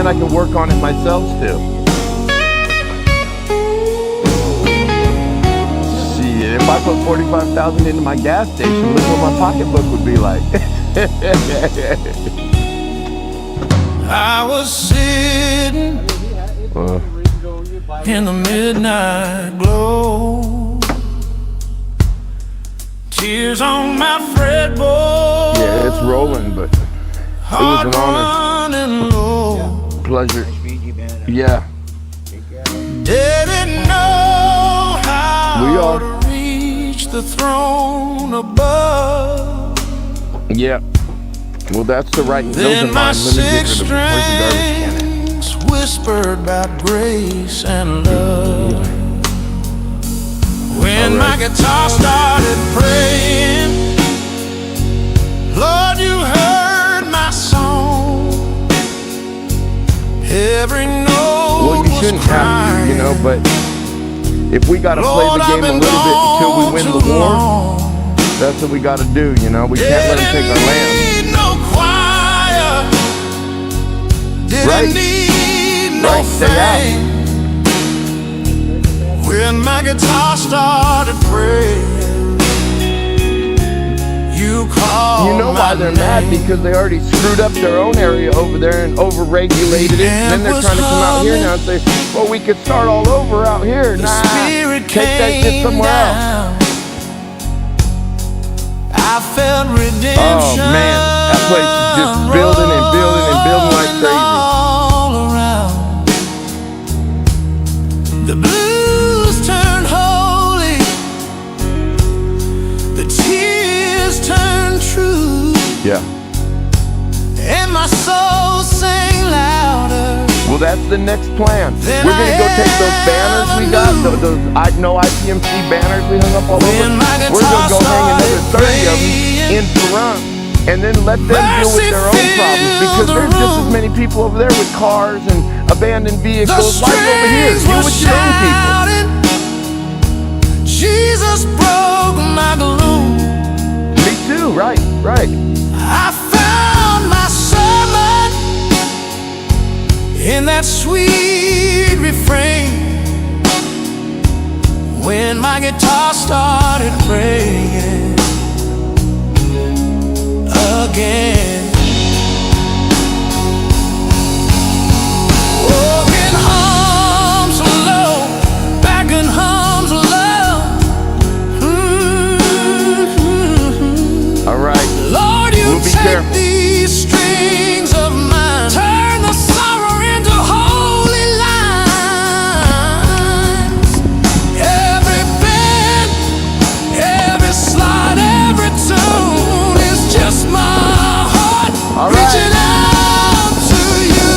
then I can work on it myself too. Shit, if I put 45,000 into my gas station, look what my pocketbook would be like. I was sitting in the midnight glow, tears on my fretboard. Yeah, it's rolling, but it was an honor, pleasure. Yeah. Didn't know how to reach the throne above. Yeah. Well, that's the right. Then my sixth strings whispered about grace and love. When my guitar started praying, Lord, you heard my song. Every note. Well, you shouldn't have to, you know, but if we gotta play the game a little bit until we win the war, that's what we gotta do, you know. We can't let them take our land. Didn't need no fame. When my guitar started praying, you called. You know why they're mad? Because they already screwed up their own area over there and over-regulated it. And then they're trying to come out here now and say, well, we could start all over out here. Nah, take that shit somewhere else. I felt redemption. Oh man, that place is just building and building and building like crazy. The blues turned holy, the tears turned true. Yeah. And my soul sang louder. Well, that's the next plan. We're gonna go take those banners we got, those no IPMC banners we hung up all over. We're gonna go hang another 30 of them in Pahrump, and then let them deal with their own problems, because there's just as many people over there with cars and abandoned vehicles like over here. Deal with your own people. Jesus broke my gloom. Me too, right. I found my sermon in that sweet refrain. When my guitar started praying again. Careful. These strings of mine, turn the sorrow into holy lines. Every bend, every slide, every tune is just my heart reaching out to you.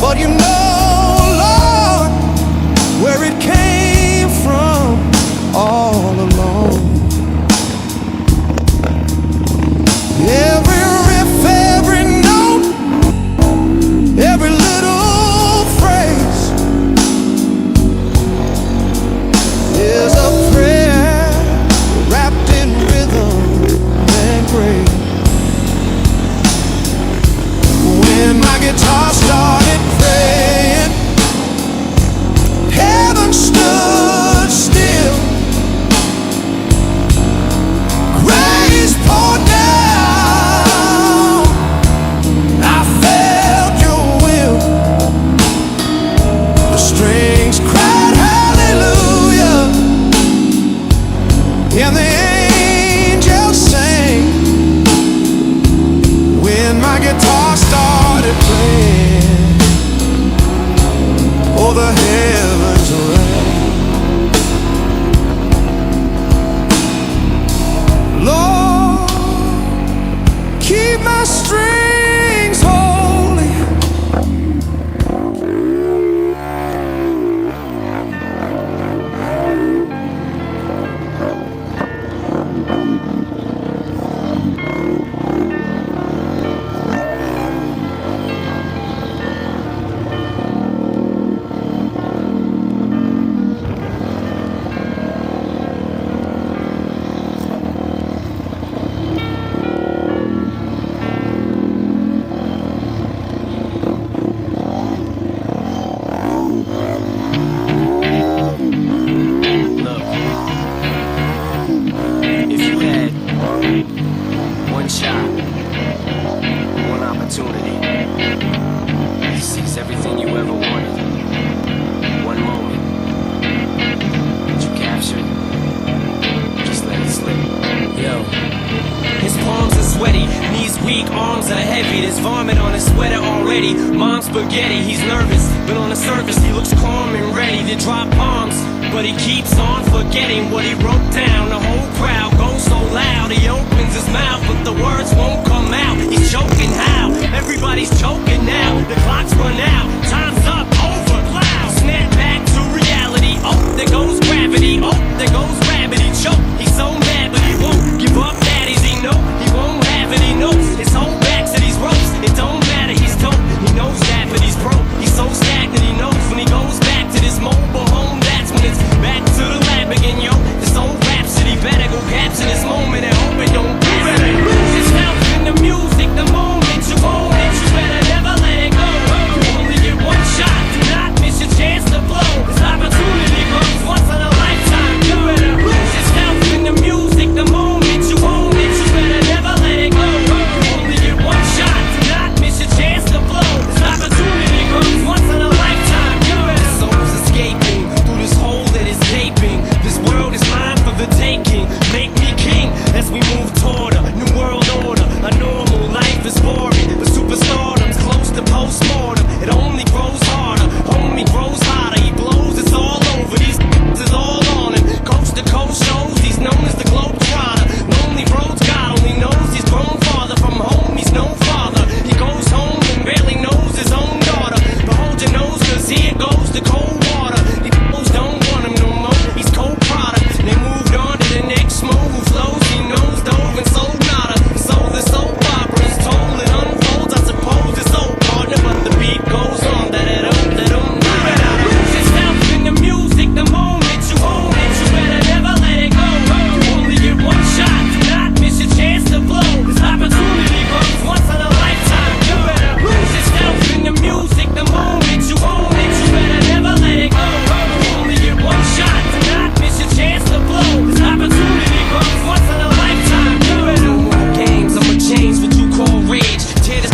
But you know, Lord, where it came from all along. Every riff, every note, every little phrase is a prayer wrapped in rhythm and grace. Mom's spaghetti, he's nervous, but on the surface he looks calm and ready to drop bombs. But he keeps on forgetting what he wrote down. The whole crowd goes so loud, he opens his mouth, but the words won't come out. He's choking how? Everybody's choking now. The clock's run out, time's up, over, loud. Snap back to reality. Oh, there goes gravity. Oh, there goes gravity. Choke. He's so mad, but he won't give up. Daddies, he know he won't have it. He knows his whole back to these ropes. It don't matter. He's dope. He knows that, but he's broke. He's so stagnant. He knows when he goes back to this mobile home. That's when it's back to the lab again, yo. This old rhapsody better go capture this moment and hope it don't lose yourself in the music. The moment you own it, you better never let it go. You only get one shot. Do not miss your chance to blow. This opportunity comes once in a lifetime. You better lose yourself in the music. The moment you own it, you better never let it go. You only get one shot. Do not miss your chance to blow. This opportunity comes once in a lifetime. You better. Souls escaping through this hole that is gaping. This world is mine for the taking. Make me king as we move toward a new world order. A normal life is boring, but superstardom's close to postmortem. It only grows harder, homie grows hotter. He blows, it's all over. These is all on him. Coast to coast shows, he's known as the Globetrotter. Lonely roads, God only knows he's grown farther from home. He's no father. He goes home and barely knows his own daughter. But hold your nose, cause here goes the cold water. These fools don't want him no more. He's cold product. They moved on to the next move. Who flows? He knows dove and sold nada. So the soap opera is told and unfolds. I suppose it's old partner, but the beat goes on. Lose yourself in the music. The moment you own it, you better never let it go. You only get one shot. Do not miss your chance to blow. This opportunity comes once in a lifetime. You better lose yourself in the music. The moment you own it, you better never let it go. You only get one shot. Do not miss your chance to blow. This opportunity comes once in a lifetime. You better. No more games. I'ma change what you call rage. Tear this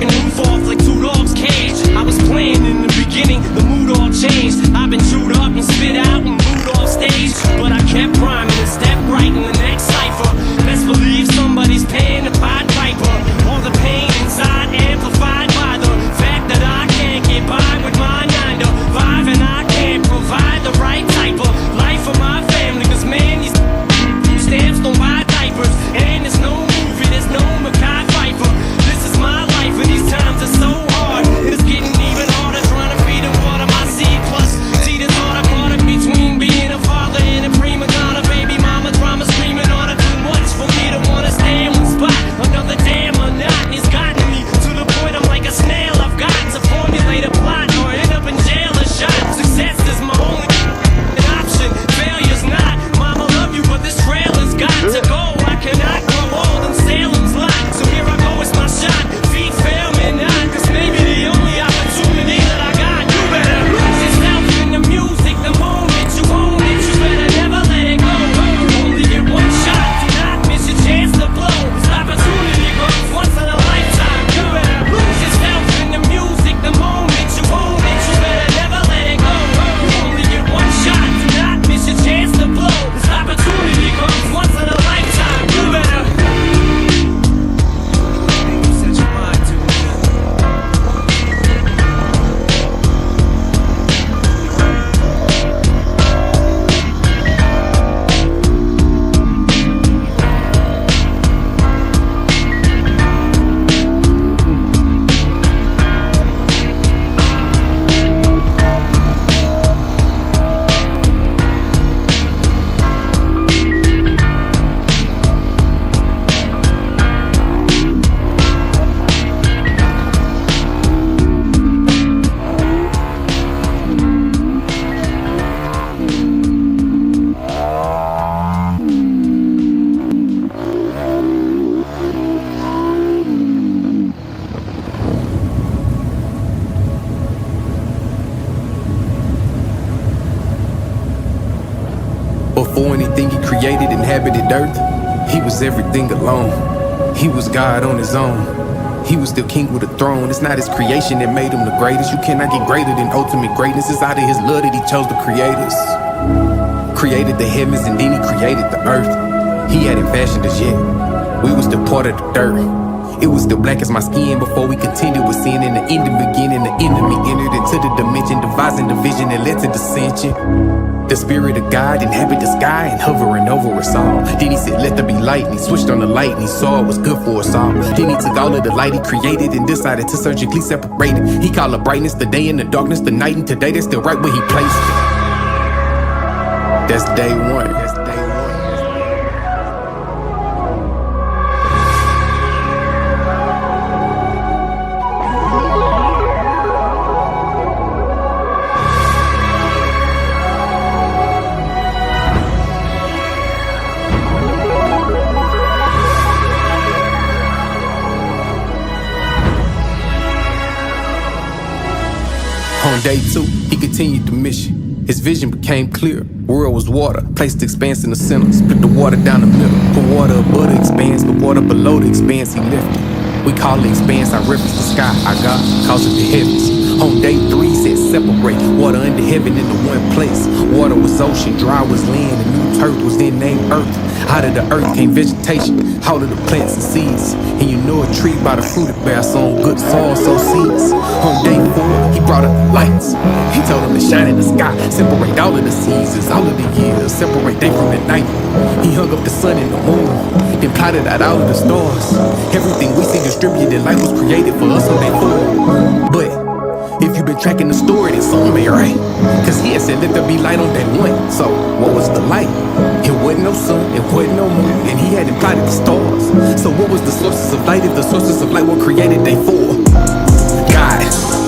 and move off like two dogs' cage. I was playing in the beginning, the mood all changed. I've been chewed up and spit out and moved off stage, but I kept rhyming and stepped right in the next cipher. Best believe somebody's paying the Pied Piper. All the pain inside amplified by the fact that I can't get by with my 9 to 5, and I can't provide the right type of life for my family. Cause man, these stamps don't buy diapers, and there's no movie, there's no Mackay Pfeiffer. This is my life, and these times are so hard. It's getting even harder trying to feed and water my seed. Plus, see the thought I caught it between being a father and a prima donna. Baby mama drama screaming on her too much for me to wanna stay in one spot. Another damn monotony's gotten me to the point I'm like a snail. I've got to formulate a plot or end up in jail or shot. Success is my only option. Failure's not. Mama love you, but this trailer's got to go. I cannot grow old in Salem's lot. So here I go, it's my shot. Feet fail me not, cause maybe the only opportunity that I got. You better lose yourself in the music. The moment you own it, you better never let it go. You only get one shot. Do not miss your chance to blow. This opportunity comes once in a lifetime. You better lose yourself in the music. The moment you own it, you better never let it go. You only get one shot. Do not miss your chance to blow. This opportunity comes once in a lifetime. You better set your mind to it. Before anything he created inhabited earth, he was everything alone. He was God on his own. He was still king with a throne. It's not his creation that made him the greatest. You cannot get greater than ultimate greatness. It's out of his love that he chose to create us. Created the heavens and then he created the earth. He hadn't fashioned us yet. We was still part of the dirt. It was still black as my skin before we contended with sin. In the end and beginning, the enemy entered into the dimension, devising division that led to dissension. The spirit of God inhabit the sky and hovering over us all. Then he said, let there be light, and he switched on the light and he saw it was good for us all. Then he took all of the light he created and decided to surgically separate it. He called the brightness the day and the darkness the night, and today that's still right where he placed it. That's day one. That's day one. On day 2, he continued the mission. His vision became clear. World was water, placed the expanse in the center. Split the water down the middle. Put water above the expanse, but water below the expanse he lifted. We call the expanse our reference to sky. Our God calls it the heavens. On day 3, he said separate water under heaven into one place. Water was ocean, dry was land, and new turf was then named earth. Out of the earth came vegetation, out of the plants and seeds. And you know a tree by the fruit it bears, so on good soil sow seeds. On day 4, he brought up lights. He told them to shine in the sky, separate all of the seasons, all of the years, separate day from the night. He hung up the sun and the moon, then plotted out all of the stars. Everything we see distributed, light was created for us on day 4. But if you've been tracking the story, then something ain't right. Cause he had said let there be light on day 1. So what was the light? It wasn't no sun, it wasn't no moon, and he hadn't plotted the stars. So what was the sources of light if the sources of light were created day 4?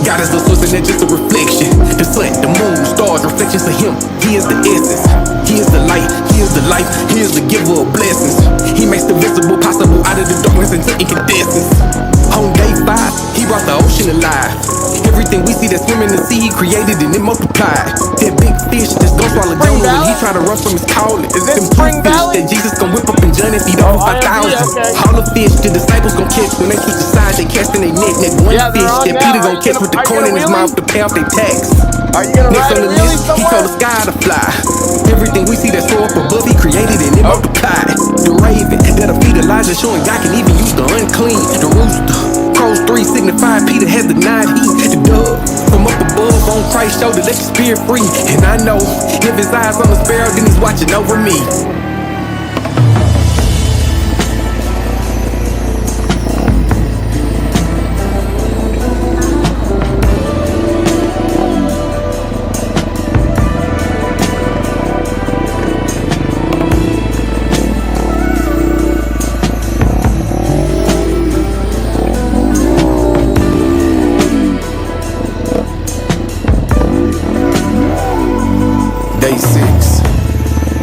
God is the source and that's just a reflection. The sun, the moon, stars, reflections of him. He is the essence, he is the light, he is the life, he is the giver of blessings. He makes the visible possible out of the darkness into incandescence. On day 5, he brought the ocean alive. Everything we see that swim in the sea, he created and it multiplied. That big fish that's gon' swallow Jonah when he try to run from his calling. Is this Them Spring two fish Valley? that Jesus gon' whip up in John and feed all 5,000. okay. All the fish the disciples gon' catch when they switch the side, they cast in their net. That one Yeah, they're fish on that now. Peter Are gon' you catch gonna- with the are you corn in gonna his wheelie? mouth to pay off their tax. Are you gonna Next ride on a the wheelie list, he somewhere? told the sky to fly. Everything we see that soar up above, he created and it multiplied. The raven that'll feed Elijah, showing God can even use the unclean. The rooster, crows 3 signify Peter has the 9 heat. The dove from up above on Christ's shoulder, let the spirit free. And I know if his eyes on the sparrow, then he's watching over me. Day 6,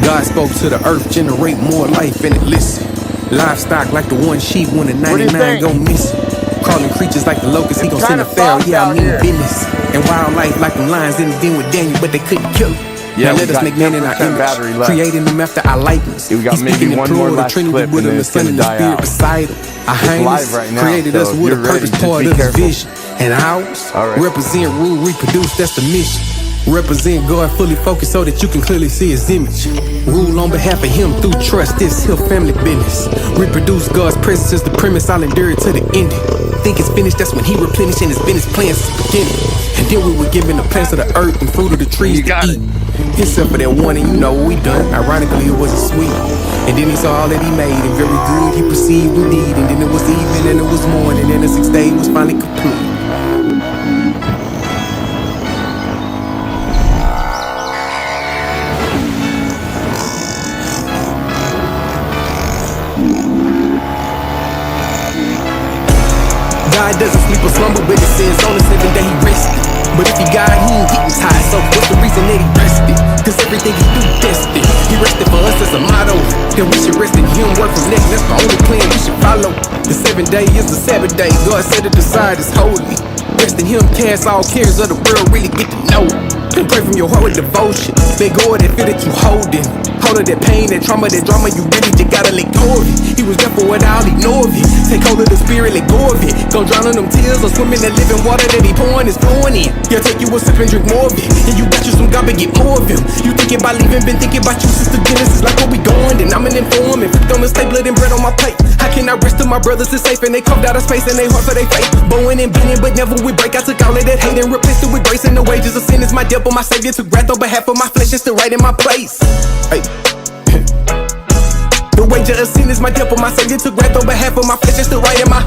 God spoke to the earth, generate more life and it listen. Livestock like the one sheep when the do you 99 think? go missing. Crawling creatures like the locust, he gon' send a kinda pharaoh, soft yeah I out mean here. business. And wildlife like them lions in the den with Daniel, but they couldn't kill him. Yeah, now we let us got make man in our 10% battery image, left. creating them after our likeness. Yeah, we got He's maybe speaking in one more plural, the last Trinity clip with and him, then the it's Son gonna and the die Spirit out. beside him. Our It's highness live right now, created so us with a you're ready, purpose, just part be of his careful. vision. And ours, All right. represent, rule, reproduce, that's the mission. Represent God fully focused so that you can clearly see his image. Rule on behalf of him through trust, this here family business. Reproduce God's presence is the premise, I'll endure it to the ending. Think it's finished, that's when he replenished and his business plans is beginning. And then we were given the plants of the earth and fruit of the trees You to got eat. Except for that one, and you know what we done. Ironically, it wasn't sweet. And then he saw all that he made, and very good he perceived indeed. And then it was evening, and it was morning, and the 6th day was finally complete. God doesn't sleep or slumber, but it says on the 7th day he rested. But if he God, he ain't getting tired, so what's the reason that he rested? Cause everything he do destined. He rested for us as a motto, that we should rest in him, work from next, that's the only plan we should follow. The 7th day is the Sabbath day, God set it aside, it's holy. Rest in him, cast all cares of the world, really get to know. And pray from your heart with devotion, let go of that fear that you holding. All of that pain, that trauma, that drama, you really just gotta let go of it. He was there for it, I'll ignore it. Take hold of the spirit, let go of it. Gon' drown in them tears or swim in that living water that he pouring is flowing in. He'll take you a sip and drink more of it. And you got you some God, but get more of him. You thinking about leaving, been thinking about you since the Genesis. Like where we going, then I'm an informant. Flipped on the stapler, and bread on my plate. How can I rest till my brothers is safe and they carved out of space and they heart for they faith? Bowing and bending, but never we break. I took all of that hate and replaced it with grace. And the wages of sin is my debt, but my savior took wrath on behalf of my flesh and still right in my place. Hey. The wages of sin is my debt, but my savior took wrath on behalf of my flesh and still right in my